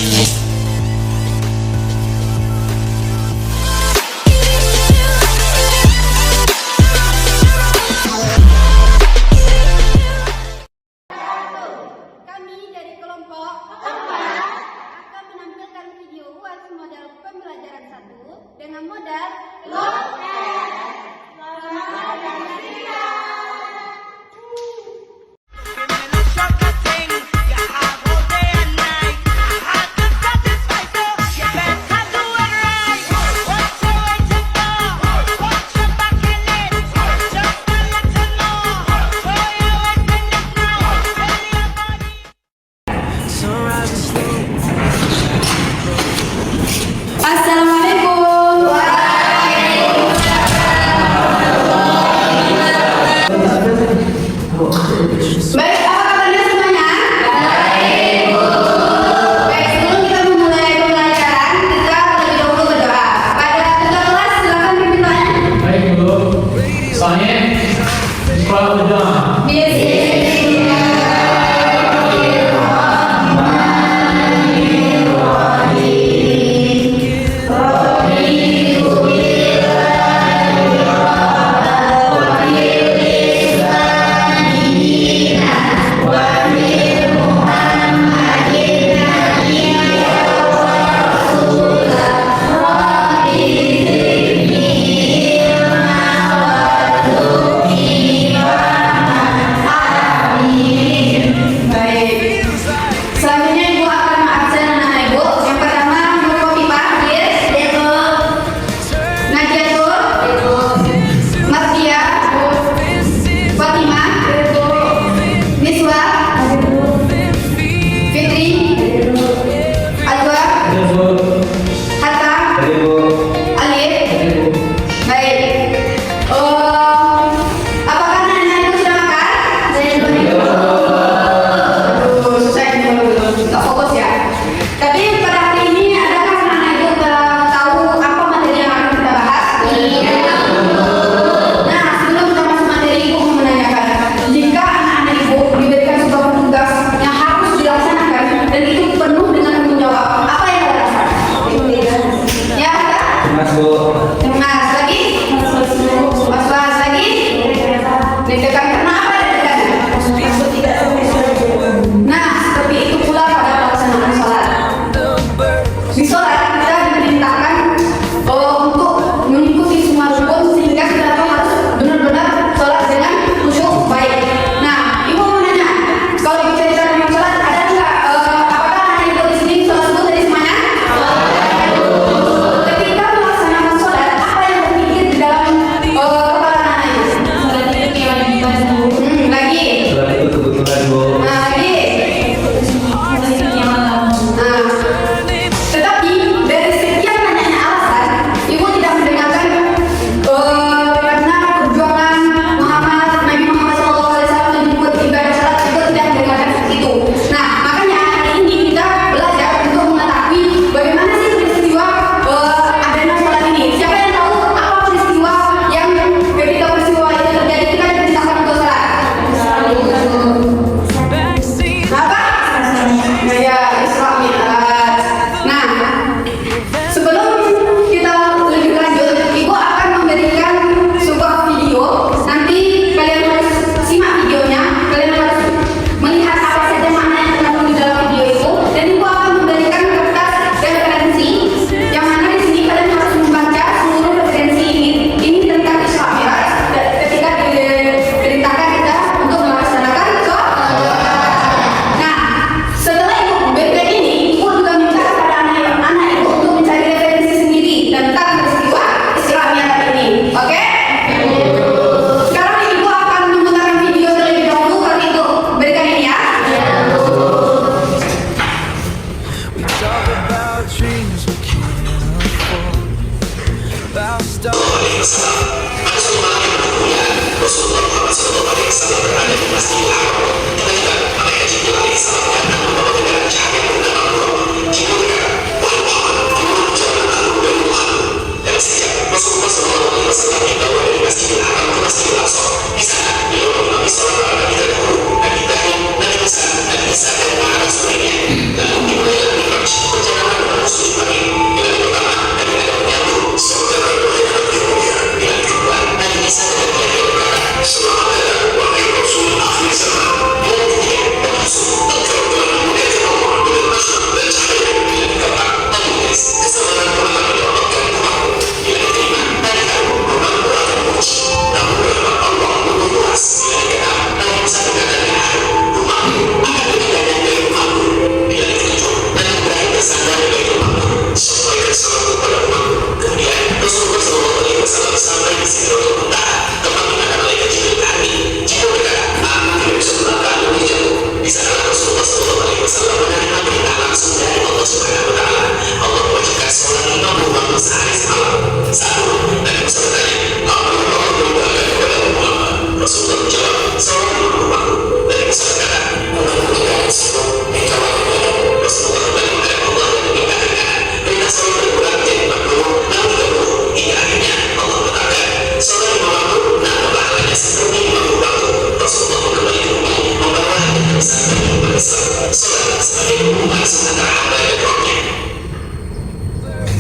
Kami dari kelompok 4 akan menampilkan video UAS model pembelajaran 1 dengan modal Love and Selamat menyaksikan. Shock a thing, you have all day and night. I had to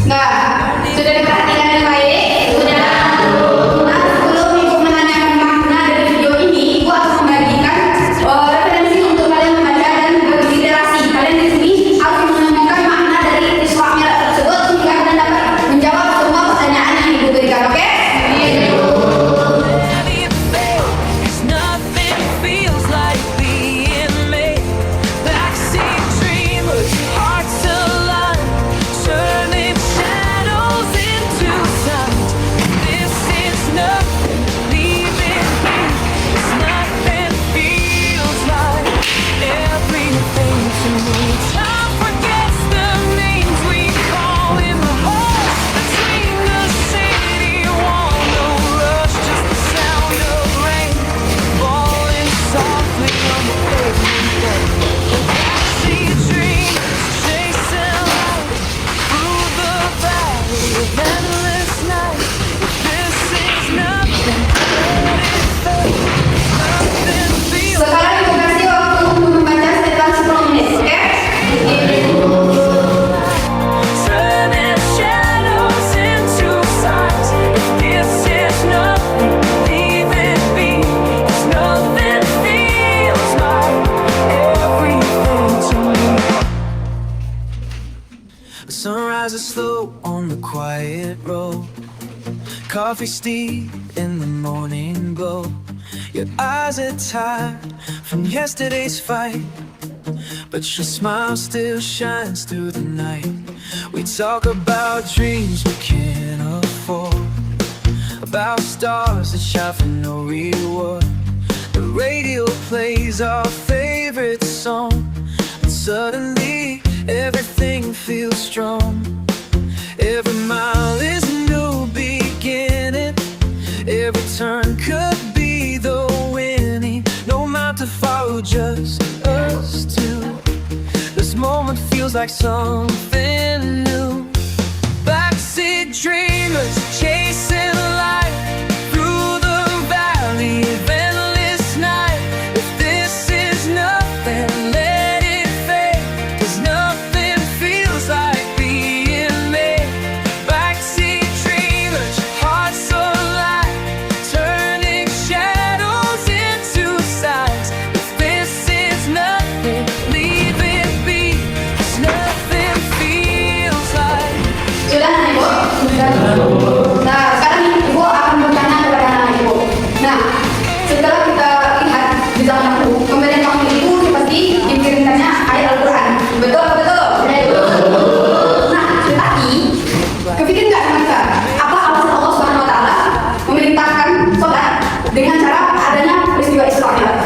Nah, sudah diperhatikan dengan baik? Sudah. Nah, sebelum Ibu menanyakan makna dari video ini, Ibu akan membagikan referensi untuk kalian membaca dan berliterasi. Kalian di sini harus menemukan makna dari Isra Mi'raj tersebut sehingga kalian dapat menjawab semua pertanyaan yang Ibu berikan, oke? Sekarang Ibu kasih waktu untuk membaca sekitar 10 menit, oke? Sunrise is slow on the quiet road. Coffee steep in the morning glow. Your eyes are tired from yesterday's fight, but your smile still shines through the night. We talk about dreams we can't afford, about stars that shine for no reward. The radio plays our favorite song, and suddenly everything feels strong. Every mile is a new beginning. Every turn could be the winning. No mount to follow, just us two. This moment feels like something new. Backseat dreamers chasing light through the valley of endless night. If this is nothing, let it fade, 'cause nothing feels like being made. Backseat dreamers, hearts alight, turning shadows into signs. If this is nothing, leave it be, 'cause nothing feels like. Sudah, Ibu? Sudah. Nah, sekarang Ibu akan bertanya kepada anak Ibu. Nah, setelah kita lihat di zaman dahulu, pemberian kamu Ibu pasti dikirimkannya ayat Al-Quran. Betul apa betul? Betul. Nah, tetapi kepikir nggak sama kita? Apa alasan Allah Subhanahu Wa Taala memerintahkan sholat dengan cara adanya peristiwa Isra Mi'raj?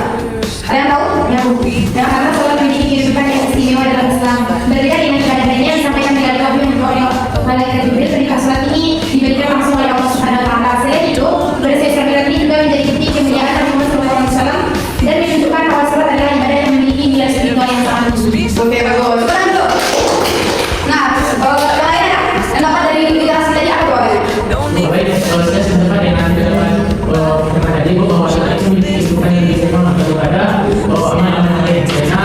Ada yang tahu? Ya Bu, yang karena sholat menjadi kehidupan yang istimewa dalam Islam. Berbeda dengan ibadah lainnya yang disampaikan di dalam wahyu yang oleh malaikat Jibril, ketika sholat ini diberikan langsung oleh Allah Subhanahu Wa Taala. Selain itu, peristiwa Isra Mi'raj ini juga menjadi bukti kemuliaan Nabi Muhammad SAW dan menunjukkan bahwa sholat adalah ibadah yang memiliki nilai spiritual yang sangat tinggi. Oke, bagus. Sekarang tuh. Nah, yang lainnya, yang dapat dari literasi tadi apa tuh? Baik, kalau saya sependapat dengan firman tadi bahwa sholat itu bukan yang diistimewakan kepada bahwa amal yang lain, karena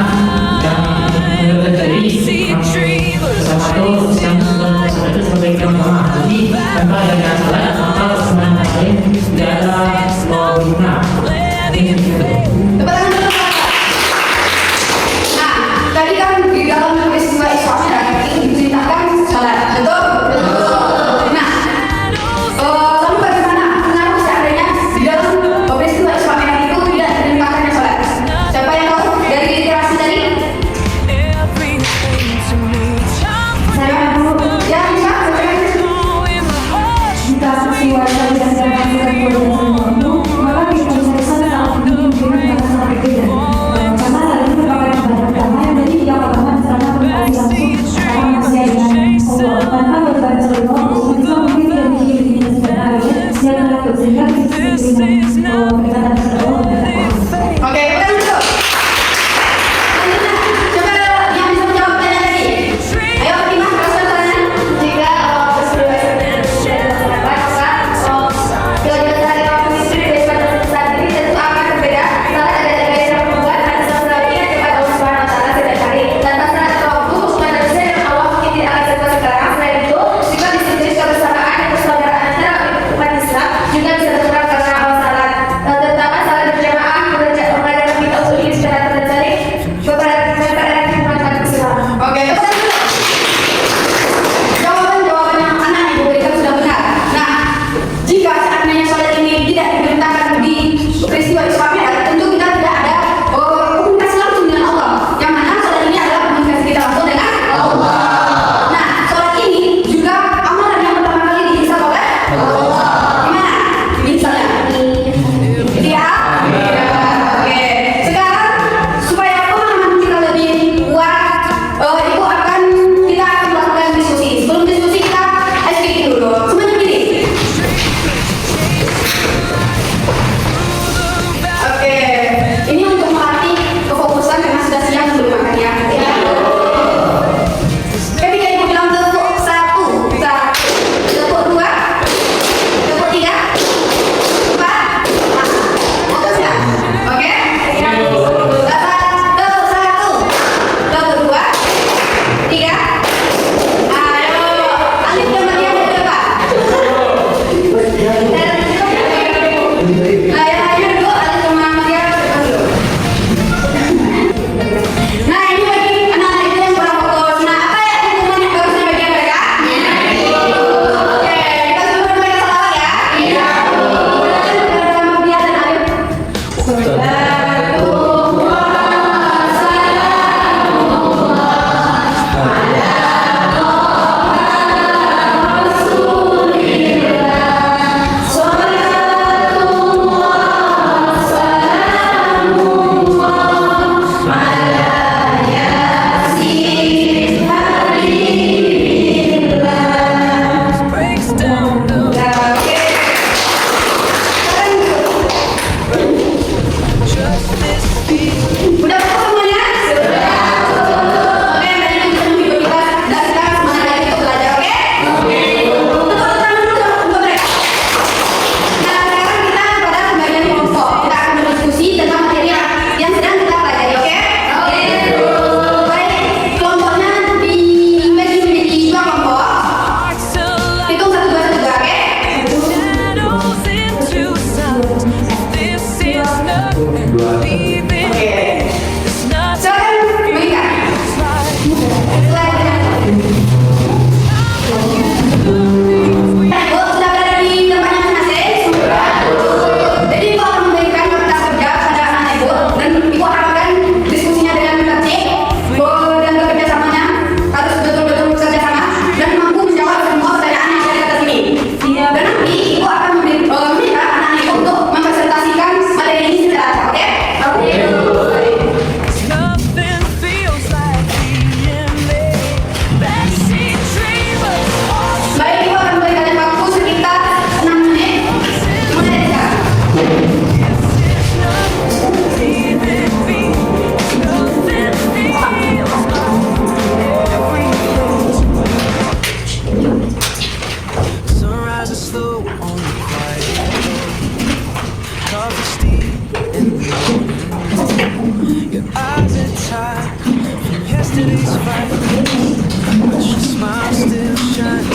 yesterday's fight, but your smile still shines.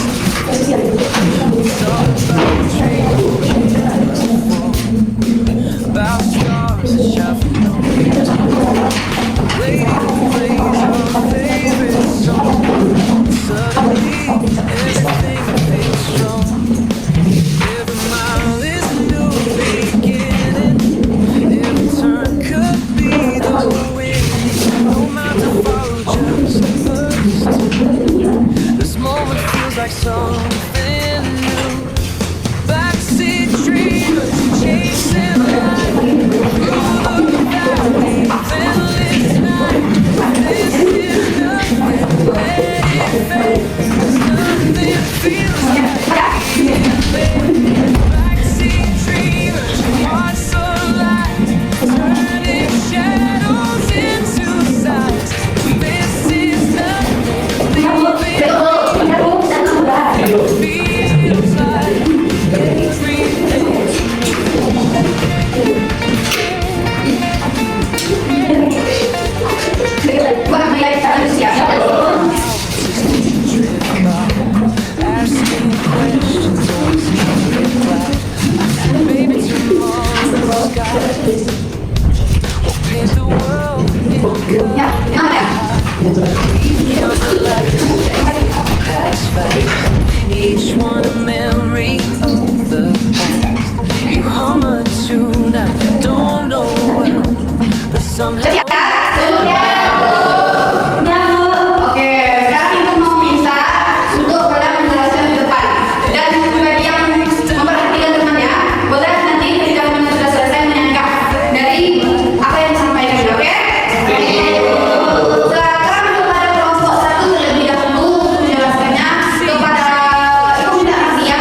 Thought about the train, about stars that shine from no lady who plays our favorite song. Suddenly, everything feels strong. Every mile is a new beginning. Every turn could be the wind. No mountain follow, just first. This moment feels like something new. Backseat dreamers chasing light through the valley of endless night. This is nothing, let it fade. Nothing feels like backseat dreamers, hearts alive, turning shadows into sight. This is nothing, leaving feels like everything. Bukan menilai cara siapa. Asking questions always leave me reply. Baby, tomorrow's skies will paint the world in color. Ya, mana ya? Each one a memory of the past. You hum a tune I don't know well, but somehow Oke, sekarang ibu mau minta untuk kalian menjelaskan di depan. Dan bagi yang memperhatikan temannya, boleh nanti ketika teman sudah selesai menyangkap dari apa yang disampaikan, oke? Sekarang kepada kelompok satu terlebih dahulu untuk menjelaskannya kepada ibu minta kasih ya.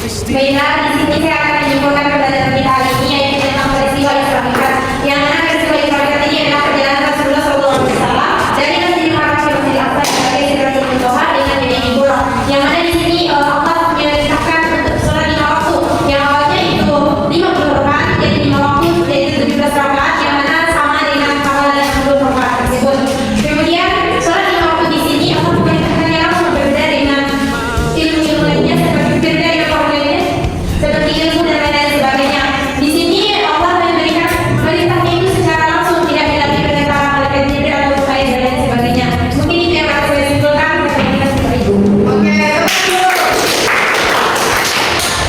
Baiklah, di sini saya akan menyimpulkan pembelajaran kita hari ini yaitu tentang peristiwa Isra Mi'raj. Yang mana peristiwa Isra Mi'raj ini adalah perjalanan Rasulullah SAW dari Masjidil Haram ke Masjidil Aqsa sebagai Sidratul Muntaha dengan Jannah Ma'wa. Yang mana di sini Allah memerintahkan untuk sholat 5 waktu. Yang awalnya itu 50 rakaat, jadi 5 waktu yaitu 17 rakaat, yang mana sama dengan pahala 60 rakaat tersebut. Kemudian sholat 5 waktu di sini Allah memerintahkannya langsung berbeda dengan ilmu-ilmu lainnya seperti berbeda yang lainnya seperti ilmu dan lain sebagainya. Di sini Allah memberikan perintahnya itu secara langsung, tidak melalui perintah malaikat Jibril atau Mikail dan lain sebagainya. Mungkin itu yang akan saya simpulkan. Terima kasih seperti itu. Oke,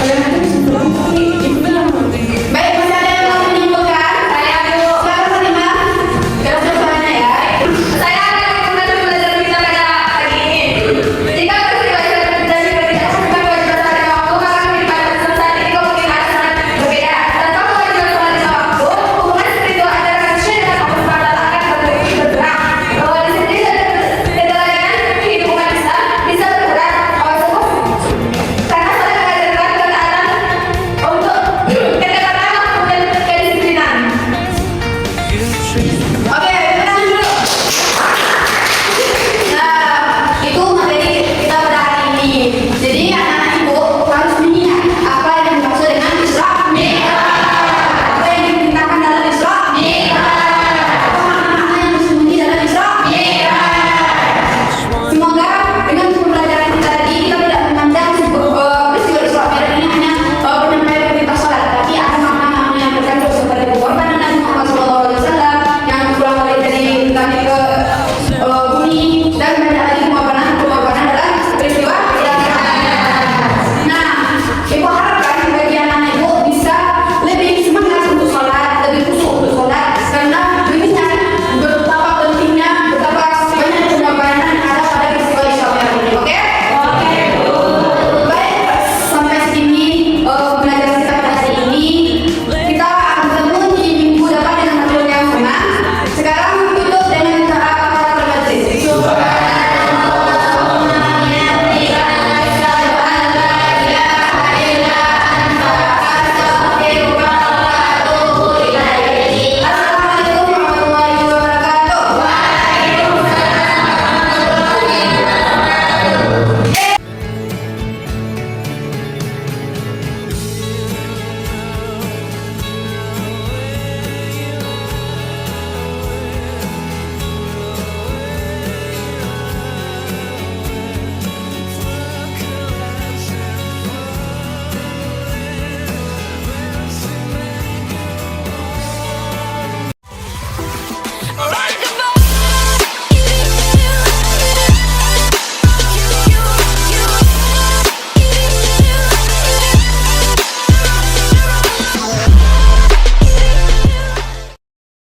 teman-teman.